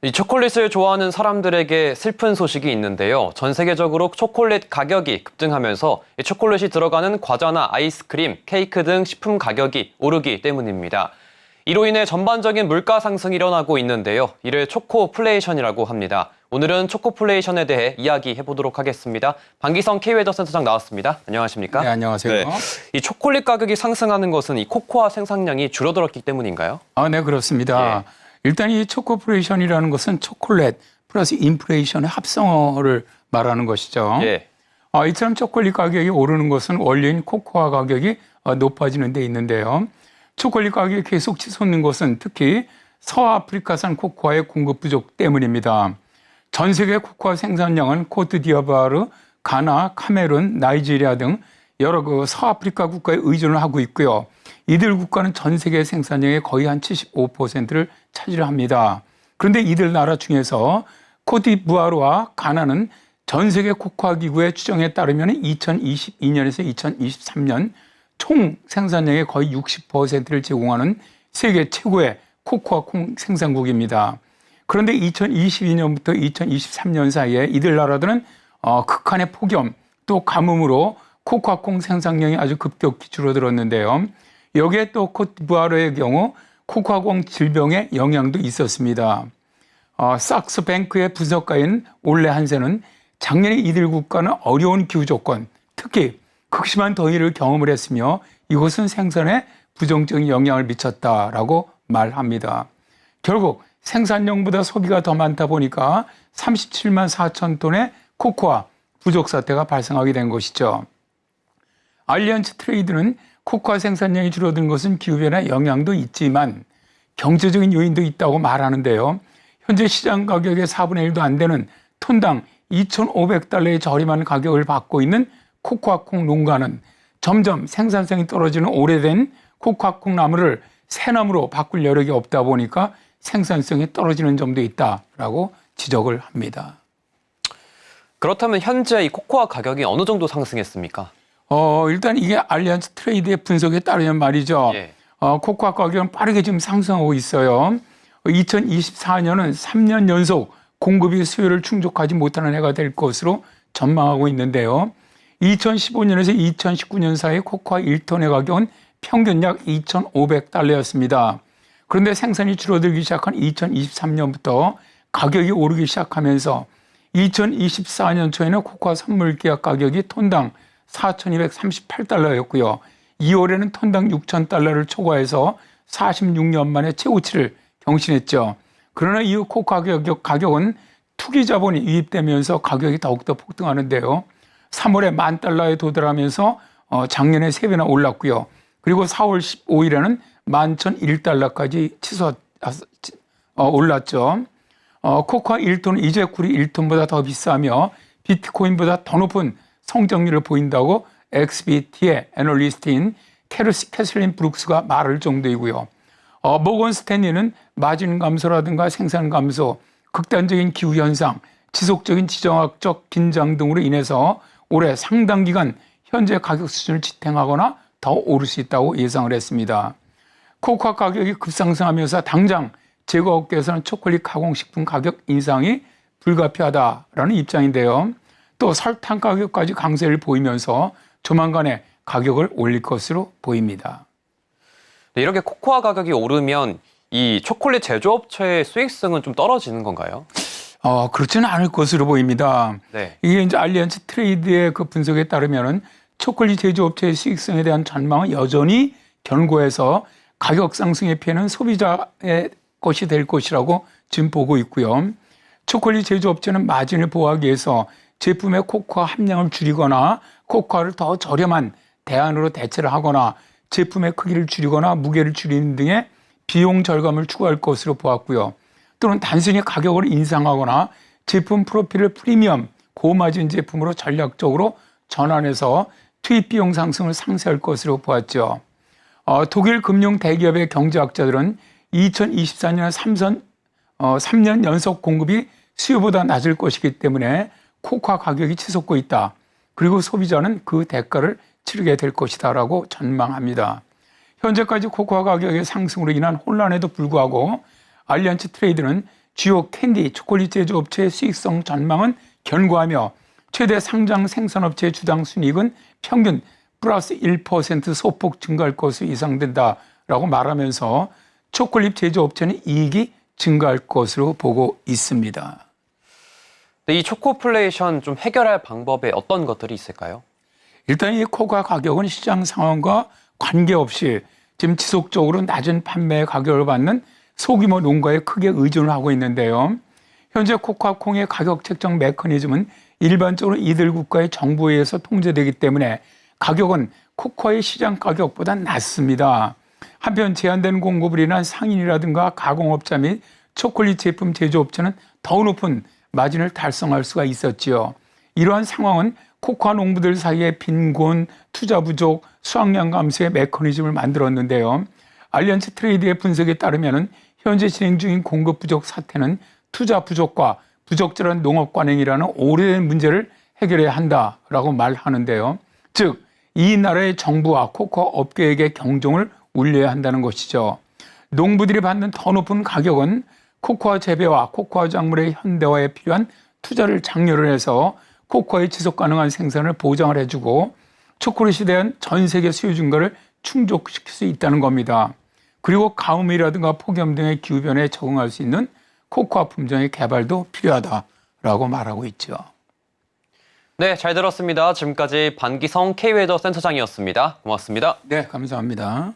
이 초콜릿을 좋아하는 사람들에게 슬픈 소식이 있는데요. 전 세계적으로 초콜릿 가격이 급등하면서 이 초콜릿이 들어가는 과자나 아이스크림, 케이크 등 식품 가격이 오르기 때문입니다. 이로 인해 전반적인 물가 상승이 일어나고 있는데요. 이를 초코플레이션이라고 합니다. 오늘은 초코플레이션에 대해 이야기해보도록 하겠습니다. 방기성 K웨더 센터장 나왔습니다. 안녕하십니까? 네, 안녕하세요. 네. 이 초콜릿 가격이 상승하는 것은 이 코코아 생산량이 줄어들었기 때문인가요? 네, 그렇습니다. 일단 이 초코플레이션이라는 것은 초콜릿 플러스 인플레이션의 합성어를 말하는 것이죠. 이처럼 초콜릿 가격이 오르는 것은 원료인 코코아 가격이 높아지는 데 있는데요. 초콜릿 가격이 계속 치솟는 것은 특히 서아프리카산 코코아의 공급 부족 때문입니다. 전 세계 코코아 생산량은 코트디부아르, 가나, 카메룬, 나이지리아 등 여러 서아프리카 국가에 의존을 하고 있고요. 이들 국가는 전 세계 생산량의 거의 한 75%를 차지합니다. 그런데 이들 나라 중에서 코트디부아르와 가나는 전 세계 코코아 기구의 추정에 따르면 2022년에서 2023년 총 생산량의 거의 60%를 제공하는 세계 최고의 코코아 콩 생산국입니다. 그런데 2022년부터 2023년 사이에 이들 나라들은 극한의 폭염 또 가뭄으로 코코아 콩 생산량이 아주 급격히 줄어들었는데요. 여기에 또 코트디부아르의 경우 코코아 콩 질병의 영향도 있었습니다. 삭스뱅크의 분석가인 올레 한센은 작년에 이들 국가는 어려운 기후 조건, 특히 극심한 더위를 경험을 했으며 이것은 생산에 부정적인 영향을 미쳤다라고 말합니다. 결국 생산량보다 소비가 더 많다 보니까 37만 4천 톤의 코코아 부족 사태가 발생하게 된 것이죠. 알리안츠 트레이드는 코코아 생산량이 줄어든 것은 기후변화의 영향도 있지만 경제적인 요인도 있다고 말하는데요. 현재 시장 가격의 4분의 1도 안 되는 톤당 2,500달러의 저렴한 가격을 받고 있는 코코아 콩 농가는 점점 생산성이 떨어지는 오래된 코코아 콩 나무를 새 나무로 바꿀 여력이 없다 보니까 생산성이 떨어지는 점도 있다라고 지적을 합니다. 그렇다면 현재 이 코코아 가격이 어느 정도 상승했습니까? 일단 이게 알리안츠 트레이드의 분석에 따르면 말이죠. 코코아 가격은 빠르게 지금 상승하고 있어요. 2024년은 3년 연속 공급이 수요를 충족하지 못하는 해가 될 것으로 전망하고 있는데요. 2015년에서 2019년 사이 코코아 1톤의 가격은 평균 약 2,500달러였습니다. 그런데 생산이 줄어들기 시작한 2023년부터 가격이 오르기 시작하면서 2024년 초에는 코코아 선물 계약 가격이 톤당 4,238달러였고요. 2월에는 톤당 6,000달러를 초과해서 46년 만에 최고치를 경신했죠. 그러나 이후 코코아 가격은 투기 자본이 유입되면서 가격이 더욱더 폭등하는데요. 3월에 10,000달러에 도달하면서 작년에 3배나 올랐고요. 그리고 4월 15일에는 11,001달러까지 올랐죠. 코코아 1톤은 이제 굴이 1톤보다 더 비싸며 비트코인보다 더 높은 성장률을 보인다고 XBT의 애널리스트인 캐슬린 브룩스가 말할 정도이고요. 모건 스탠리는 마진 감소라든가 생산 감소, 극단적인 기후 현상, 지속적인 지정학적 긴장 등으로 인해서 올해 상당 기간 현재 가격 수준을 지탱하거나 더 오를 수 있다고 예상을 했습니다. 코코아 가격이 급상승하면서 당장 제과업계에서는 초콜릿 가공식품 가격 인상이 불가피하다라는 입장인데요. 또 설탕 가격까지 강세를 보이면서 조만간에 가격을 올릴 것으로 보입니다. 네, 이렇게 코코아 가격이 오르면 이 초콜릿 제조업체의 수익성은 좀 떨어지는 건가요? 그렇지는 않을 것으로 보입니다. 이게 이제 알리안츠 트레이드의 그 분석에 따르면은 초콜릿 제조업체의 수익성에 대한 전망은 여전히 견고해서 가격 상승의 피해는 소비자의 것이 될 것이라고 지금 보고 있고요. 초콜릿 제조업체는 마진을 보호하기 위해서 제품의 코코아 함량을 줄이거나 코코아를 더 저렴한 대안으로 대체를 하거나 제품의 크기를 줄이거나 무게를 줄이는 등의 비용 절감을 추구할 것으로 보았고요. 또는 단순히 가격을 인상하거나 제품 프로필을 프리미엄, 고마진 제품으로 전략적으로 전환해서 투입 비용 상승을 상쇄할 것으로 보았죠. 독일 금융 대기업의 경제학자들은 2024년 3년 연속 공급이 수요보다 낮을 것이기 때문에 코코아 가격이 치솟고 있다. 그리고 소비자는 그 대가를 치르게 될 것이다라고 전망합니다. 현재까지 코코아 가격의 상승으로 인한 혼란에도 불구하고 알리안츠 트레이드는 주요 캔디, 초콜릿 제조업체의 수익성 전망은 견고하며 최대 상장 생산업체의 주당 순이익은 평균 플러스 1% 소폭 증가할 것으로 예상된다라고 말하면서 초콜릿 제조업체는 이익이 증가할 것으로 보고 있습니다. 이 초코플레이션 좀 해결할 방법에 어떤 것들이 있을까요? 일단 이 코코아 가격은 시장 상황과 관계없이 지금 지속적으로 낮은 판매 가격을 받는 소규모 농가에 크게 의존을 하고 있는데요. 현재 코코아 콩의 가격 책정 메커니즘은 일반적으로 이들 국가의 정부에 의해서 통제되기 때문에 가격은 코코아의 시장 가격보다 낮습니다. 한편 제한된 공급을 인한 상인이라든가 가공업자 및 초콜릿 제품 제조업체는 더 높은 마진을 달성할 수가 있었지요. 이러한 상황은 코코아 농부들 사이에 빈곤, 투자 부족, 수확량 감소의 메커니즘을 만들었는데요. 알리언스 트레이드의 분석에 따르면 현재 진행 중인 공급 부족 사태는 투자 부족과 부적절한 농업 관행이라는 오래된 문제를 해결해야 한다라고 말하는데요. 즉, 이 나라의 정부와 코코아 업계에게 경종을 울려야 한다는 것이죠. 농부들이 받는 더 높은 가격은 코코아 재배와 코코아 작물의 현대화에 필요한 투자를 장려를 해서 코코아의 지속 가능한 생산을 보장을 해주고 초콜릿에 대한 전 세계 수요 증가를 충족시킬 수 있다는 겁니다. 그리고 가뭄이라든가 폭염 등의 기후변화에 적응할 수 있는 코코아 품종의 개발도 필요하다라고 말하고 있죠. 네, 잘 들었습니다. 지금까지 반기성 K웨더 센터장이었습니다. 고맙습니다. 네, 감사합니다.